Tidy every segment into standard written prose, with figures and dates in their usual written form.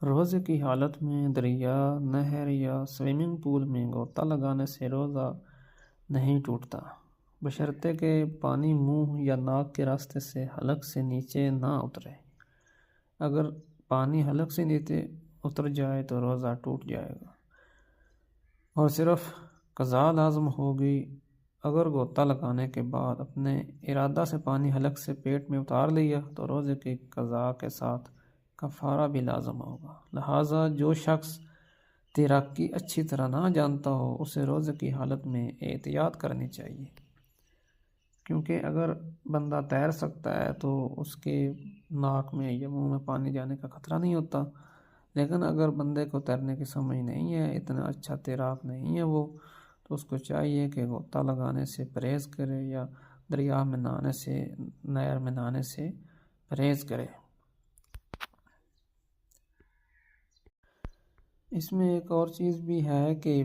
روزے کی حالت میں دریا، نہر یا سوئمنگ پول میں غوطہ لگانے سے روزہ نہیں ٹوٹتا، بشرطے کہ پانی منہ یا ناک کے راستے سے حلق سے نیچے نہ اترے۔ اگر پانی حلق سے نیچے اتر جائے تو روزہ ٹوٹ جائے گا اور صرف قضاء لازم ہوگی۔ اگر غوطہ لگانے کے بعد اپنے ارادہ سے پانی حلق سے پیٹ میں اتار لیا تو روزے کی قضاء کے ساتھ کفارہ بھی لازم ہوگا۔ لہٰذا جو شخص تیراکی اچھی طرح نہ جانتا ہو اسے روزے کی حالت میں احتیاط کرنی چاہیے، کیونکہ اگر بندہ تیر سکتا ہے تو اس کے ناک میں یا منہ میں پانی جانے کا خطرہ نہیں ہوتا، لیکن اگر بندے کو تیرنے کی سمجھ نہیں ہے، اتنا اچھا تیراک نہیں ہے وہ، تو اس کو چاہیے کہ غوطہ لگانے سے پرہیز کرے یا دریا میں نہانے سے، نہر میں نہانے سے پرہیز کرے۔ اس میں ایک اور چیز بھی ہے کہ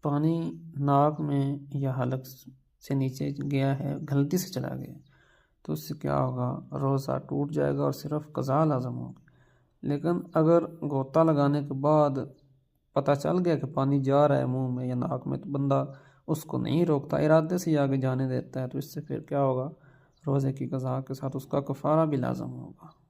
پانی ناک میں یا حلق سے نیچے گیا ہے، غلطی سے چلا گیا تو اس سے کیا ہوگا؟ روزہ ٹوٹ جائے گا اور صرف قضاء لازم ہوگی۔ لیکن اگر غوطہ لگانے کے بعد پتہ چل گیا کہ پانی جا رہا ہے منہ میں یا ناک میں تو بندہ اس کو نہیں روکتا، ارادے سے آگے جانے دیتا ہے، تو اس سے پھر کیا ہوگا؟ روزے کی قضاء کے ساتھ اس کا کفارہ بھی لازم ہوگا۔